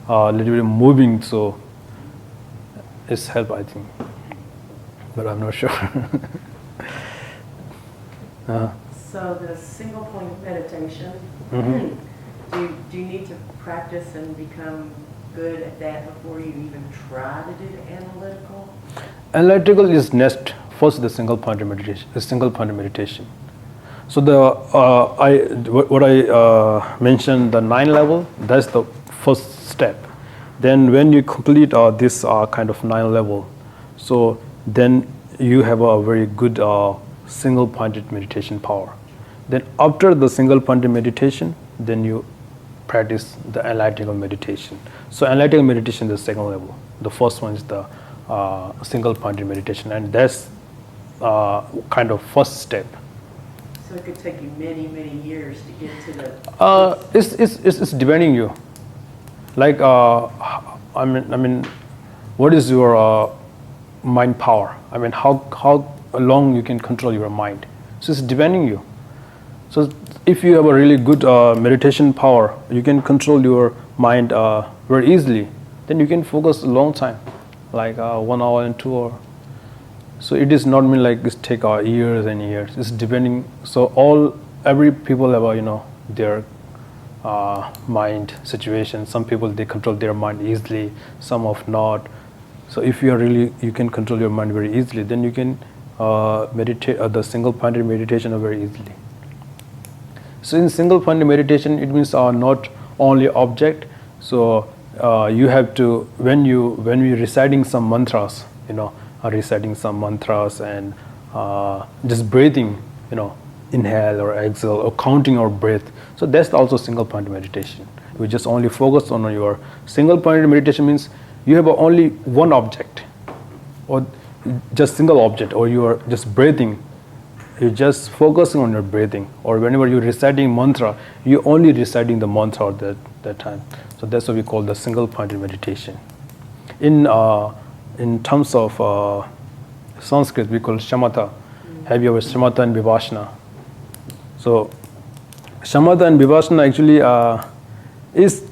a little bit moving, so it's help, I think. But I'm not sure. So the single point meditation, do you need to practice and become good at that before you even try to do the analytical? Analytical is next. First, the single point meditation. So what I mentioned, the 9 level, that's the first step. Then when you complete this kind of 9 level, so then you have a very good single pointed meditation power. Then after the single pointed meditation, then you practice the analytical meditation. So analytical meditation is the second level. The first one is the single pointed meditation, and that's kind of first step. So it could take you many, many years to get to the. It's depending you. Like I mean, what is your mind power? I mean, how long you can control your mind. So it's depending you. So if you have a really good meditation power, you can control your mind very easily. Then you can focus a long time, like 1 hour and 2 hours. So it is not mean like it take years and years. It's depending. So every people have their mind situation. Some people, they control their mind easily, some of not. So if you can control your mind very easily, then you can meditate the single pointed meditation very easily. So in single pointed meditation, it means not only object. So you have to, when we reciting some mantras, reciting some mantras and just breathing, inhale or exhale or counting our breath. So that's also single point meditation. We just only focus on your single point meditation means you have only one object or just single object, or you are just breathing. You're just focusing on your breathing, or whenever you're reciting mantra, you're only reciting the mantra at that time. So that's what we call the single pointed meditation. In terms of Sanskrit, we call shamatha. Have you ever shamatha and vipassana? So shamatha and vipassana actually is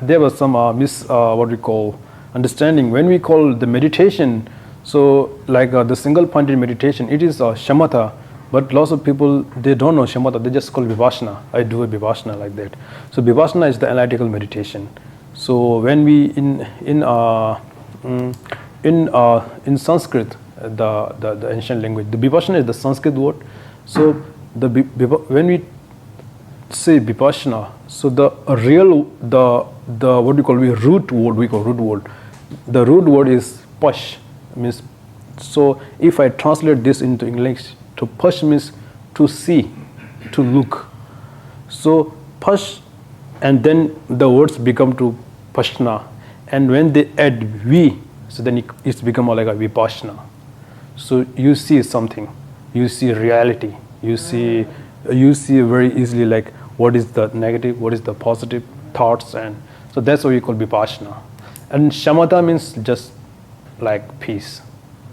there was some what we call understanding. When we call the meditation, so like the single pointed meditation, it is shamatha, but lots of people, they don't know shamatha, they just call vipassana. I do a vipassana like that. So vipassana is the analytical meditation. So when we in Sanskrit, the ancient language, the vipassana is the Sanskrit word. So when we say vipassana, so the what we call root word. The root word is pash, means. So if I translate this into English, to pash means to see, to look. So pash, and then the words become to pashna, and when they add vi, so then it's become like a vipassana. So you see something, you see reality, you see very easily like what is the negative, what is the positive thoughts, and so that's what we call vipassana. And shamatha means just like peace.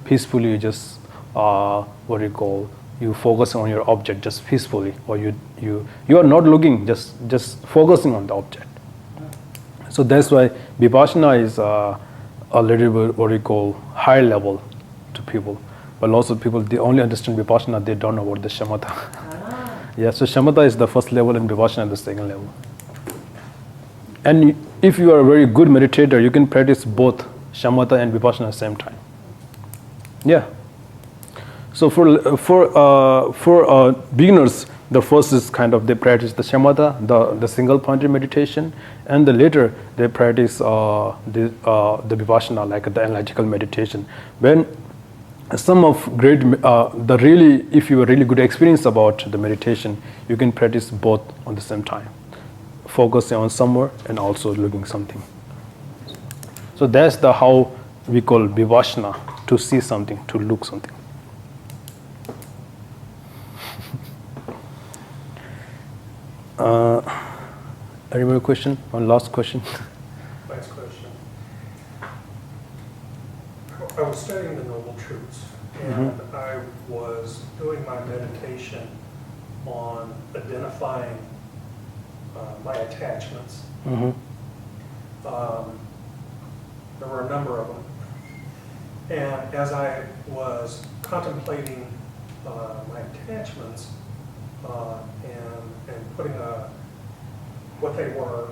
Peacefully, you just what you call, you focus on your object just peacefully, or you are not looking, just focusing on the object. So that's why vipassana is a little bit what we call high level to people. But lots of people, they only understand vipassana, they don't know about the shamatha. Yeah, so shamatha is the first level and vipassana is the second level. And if you are a very good meditator, you can practice both shamatha and vipassana at the same time. Yeah. So for beginners, the first is kind of they practice the shamatha, the single pointed meditation, and the later they practice the vipassana, like the analytical meditation. When some of great if you have a really good experience about the meditation, you can practice both on the same time, focusing on somewhere and also looking something. So that's how we call vipassana. to see something, to look something. Any more question? One last question. Last question. I was studying the Noble Truths, and I was doing my meditation on identifying my attachments. There were a number of them. And as I was contemplating my attachments and putting what they were,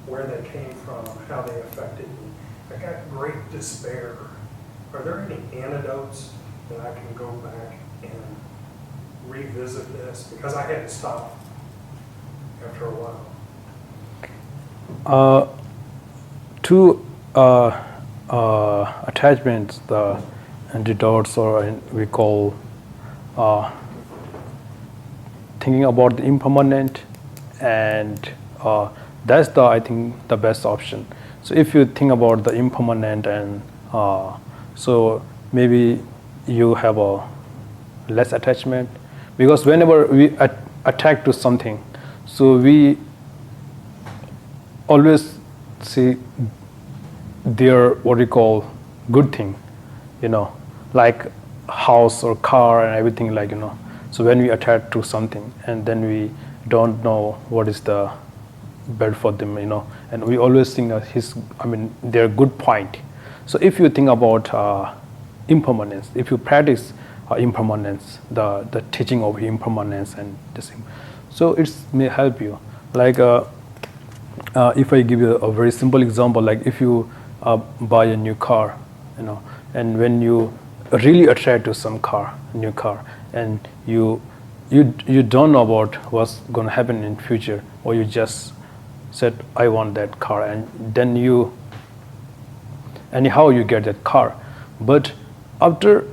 where they came from, how they affected me, I got great despair. Are there any antidotes that I can go back and revisit this? Because I had to stop after a while. Two attachments, the antidotes, or we call thinking about the impermanent, and that's I think the best option. So if you think about the impermanent, and so maybe you have a less attachment, because whenever we attach to something, so we always see their what we call good thing, like house or car and everything, so when we attach to something and then we don't know what is the bad for them, and we always think their good point. So if you think about impermanence, if you practice impermanence, the teaching of impermanence and this thing, so it may help you. Like if I give you a very simple example, like if you buy a new car, and when you really attract to some new car, and you don't know about what's going to happen in future, or you just said I want that car, and then anyhow you get that car, but after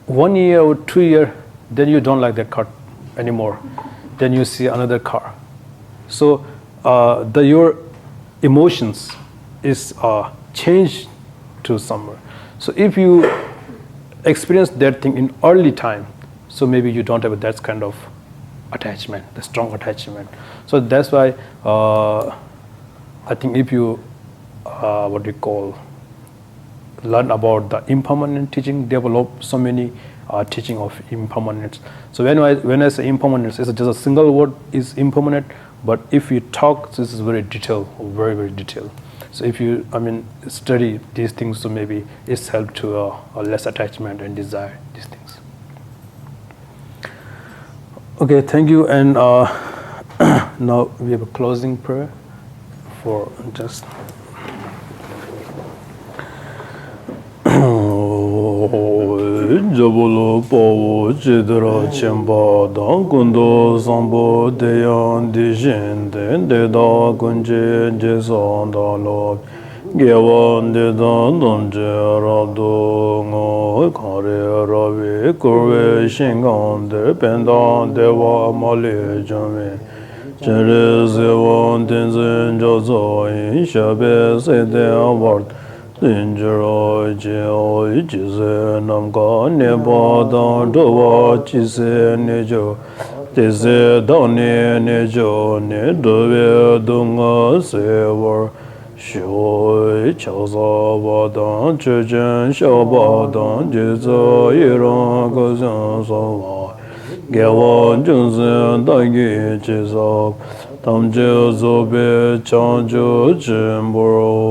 1 year or 2 years, then you don't like that car anymore, then you see another car. So your emotions is changed to somewhere. So if you experience that thing in early time, so maybe you don't have that kind of attachment, the strong attachment. So that's why I think if you what we call learn about the impermanent teaching, develop so many teaching of impermanence. So when I say impermanence, it's just a single word is impermanent, but if you talk, this is very detailed, very, very detailed. So if you study these things, so maybe it's help to a less attachment and desire these things. Okay, thank you. And now we have a closing prayer for just. Jabolo Pawo Chidra Chimba Dan Kundo Sambo Deyan Dijin Den Deda Kunje Jesan Dalo Gewan Dedan Donje Rado Ngo Kare Ravi Kurve Shingan De Pendan Dewa Mali Jame Chere Zewan Tenzin Jozo In Shabe Sede Award Injiro Jio Jize Namga Neba Dan Dowa Jise Nejo Teze Dani Nejo Ne Dove Dunga Sewer Shoi Chaza Badan Chechen Shabadan Jiza Iran Gazan Sawa Gewa Junzen Dagi Jizak Tamje Zobe Chanjo Jimboro.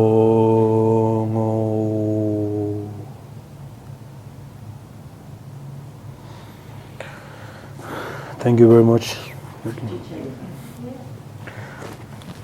Thank you very much.